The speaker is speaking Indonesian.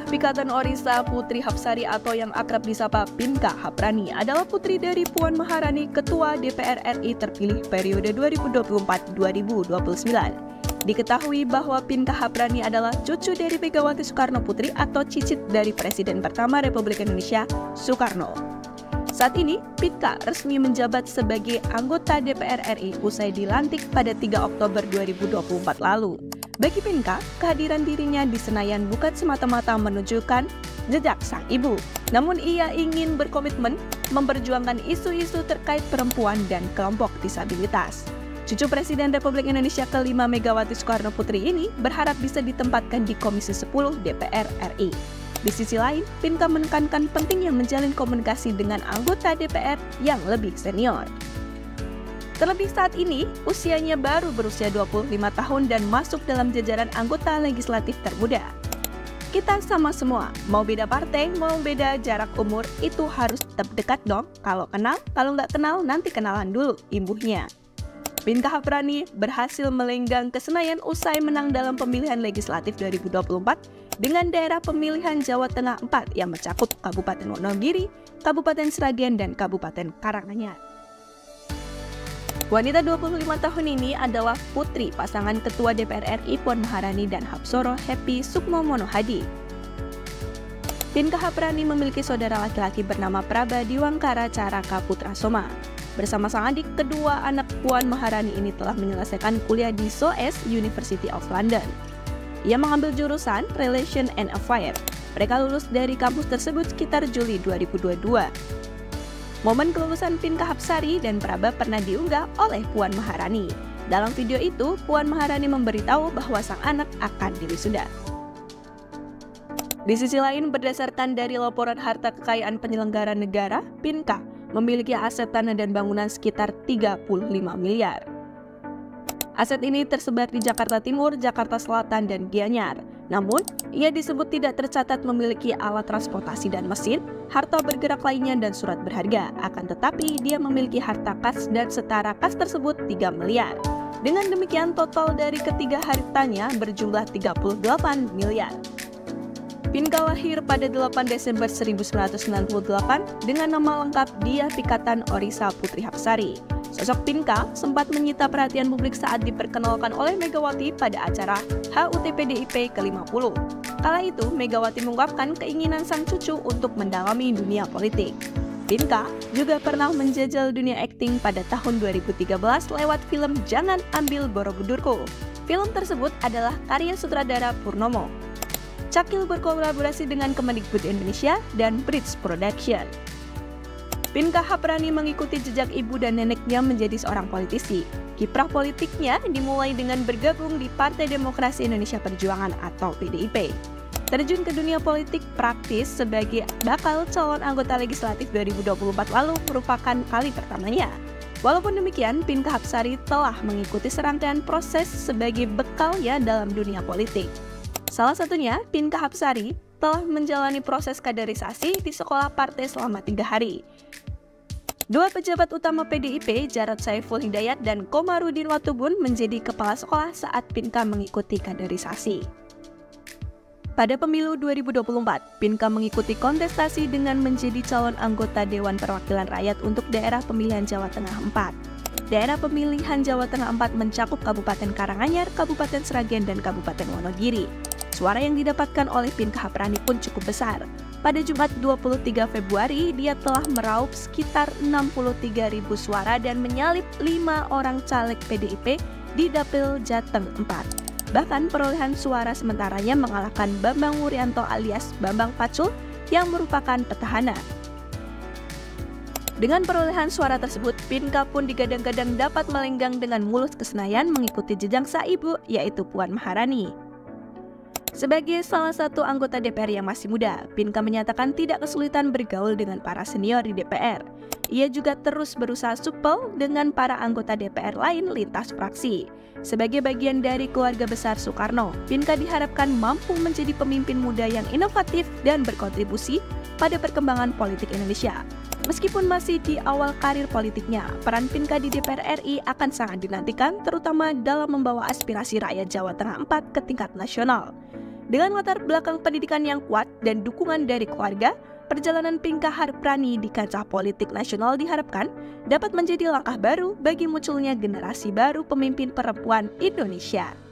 Diah Pikatan Orisa Putri Hapsari atau yang akrab disapa Pinka Haprani adalah putri dari Puan Maharani, Ketua DPR RI terpilih periode 2024-2029. Diketahui bahwa Pinka Haprani adalah cucu dari Megawati Soekarno Putri atau cicit dari Presiden pertama Republik Indonesia, Soekarno. Saat ini, Pinka resmi menjabat sebagai anggota DPR RI usai dilantik pada 3 Oktober 2024 lalu. Bagi Pinka, kehadiran dirinya di Senayan bukan semata-mata menunjukkan jejak sang ibu, namun ia ingin berkomitmen memperjuangkan isu-isu terkait perempuan dan kelompok disabilitas. Cucu Presiden Republik Indonesia kelima Megawati Soekarno Putri ini berharap bisa ditempatkan di Komisi 10 DPR RI. Di sisi lain, Pinka menekankan pentingnya menjalin komunikasi dengan anggota DPR yang lebih senior. Terlebih saat ini, usianya baru berusia 25 tahun dan masuk dalam jajaran anggota legislatif termuda. Kita sama semua, mau beda partai, mau beda jarak umur, itu harus tetap dekat dong. Kalau kenal, kalau nggak kenal, nanti kenalan dulu, imbuhnya. Pinka Haprani berhasil melenggang ke Senayan usai menang dalam pemilihan legislatif 2024 dengan daerah pemilihan Jawa Tengah 4 yang mencakup Kabupaten Wonogiri, Kabupaten Sragen, dan Kabupaten Karanganyar. Wanita 25 tahun ini adalah putri pasangan Ketua DPR RI Puan Maharani dan Hapsoro Happy Sukmo Monohadi. Pinka Haprani memiliki saudara laki-laki bernama Prabadi Wangkara Caraka Putra Soma. Bersama sang adik, kedua anak Puan Maharani ini telah menyelesaikan kuliah di SOAS University of London. Ia mengambil jurusan Relation and Affair. Mereka lulus dari kampus tersebut sekitar Juli 2022. Momen kelulusan Pinka Hapsari dan Praba pernah diunggah oleh Puan Maharani. Dalam video itu, Puan Maharani memberitahu bahwa sang anak akan diwisuda. Di sisi lain, berdasarkan dari laporan harta kekayaan penyelenggara negara, Pinka memiliki aset tanah dan bangunan sekitar 35 miliar. Aset ini tersebar di Jakarta Timur, Jakarta Selatan, dan Gianyar. Namun, ia disebut tidak tercatat memiliki alat transportasi dan mesin, harta bergerak lainnya, dan surat berharga. Akan tetapi, dia memiliki harta kas dan setara kas tersebut 3 miliar. Dengan demikian, total dari ketiga hartanya berjumlah 38 miliar. Pinka lahir pada 8 Desember 1998 dengan nama lengkap Diah Pikatan Orisa Putri Hapsari. Sosok Pinka sempat menyita perhatian publik saat diperkenalkan oleh Megawati pada acara HUT PDIP ke-50. Kala itu, Megawati mengungkapkan keinginan sang cucu untuk mendalami dunia politik. Pinka juga pernah menjajal dunia akting pada tahun 2013 lewat film Jangan Ambil Borobudurku. Film tersebut adalah karya sutradara Purnomo. Cakil berkolaborasi dengan Kemendikbud Indonesia dan Bridge Production. Pinka Haprani mengikuti jejak ibu dan neneknya menjadi seorang politisi. Kiprah politiknya dimulai dengan bergabung di Partai Demokrasi Indonesia Perjuangan atau PDIP. Terjun ke dunia politik praktis sebagai bakal calon anggota legislatif 2024 lalu merupakan kali pertamanya. Walaupun demikian, Pinka Hapsari telah mengikuti serangkaian proses sebagai bekalnya dalam dunia politik. Salah satunya, Pinka Hapsari telah menjalani proses kaderisasi di sekolah partai selama 3 hari. Dua pejabat utama PDIP, Jarod Saiful Hidayat dan Komarudin Watubun menjadi kepala sekolah saat Pinka mengikuti kaderisasi. Pada pemilu 2024, Pinka mengikuti kontestasi dengan menjadi calon anggota Dewan Perwakilan Rakyat untuk daerah pemilihan Jawa Tengah 4. Daerah pemilihan Jawa Tengah 4 mencakup Kabupaten Karanganyar, Kabupaten Sragen, dan Kabupaten Wonogiri. Suara yang didapatkan oleh Pinka Haprani pun cukup besar. Pada Jumat 23 Februari, dia telah meraup sekitar 63.000 suara dan menyalip 5 orang caleg PDIP di Dapil Jateng 4. Bahkan perolehan suara sementaranya mengalahkan Bambang Wuryanto alias Bambang Pacul yang merupakan petahana. Dengan perolehan suara tersebut, Pinka pun digadang-gadang dapat melenggang dengan mulus ke Senayan mengikuti jejak sang ibu, yaitu Puan Maharani. Sebagai salah satu anggota DPR yang masih muda, Pinka menyatakan tidak kesulitan bergaul dengan para senior di DPR. Ia juga terus berusaha supel dengan para anggota DPR lain lintas fraksi. Sebagai bagian dari keluarga besar Soekarno, Pinka diharapkan mampu menjadi pemimpin muda yang inovatif dan berkontribusi pada perkembangan politik Indonesia. Meskipun masih di awal karir politiknya, peran Pinka di DPR RI akan sangat dinantikan, terutama dalam membawa aspirasi rakyat Jawa Tengah 4 ke tingkat nasional. Dengan latar belakang pendidikan yang kuat dan dukungan dari keluarga, perjalanan Pinka Harprani di kancah politik nasional diharapkan dapat menjadi langkah baru bagi munculnya generasi baru pemimpin perempuan Indonesia.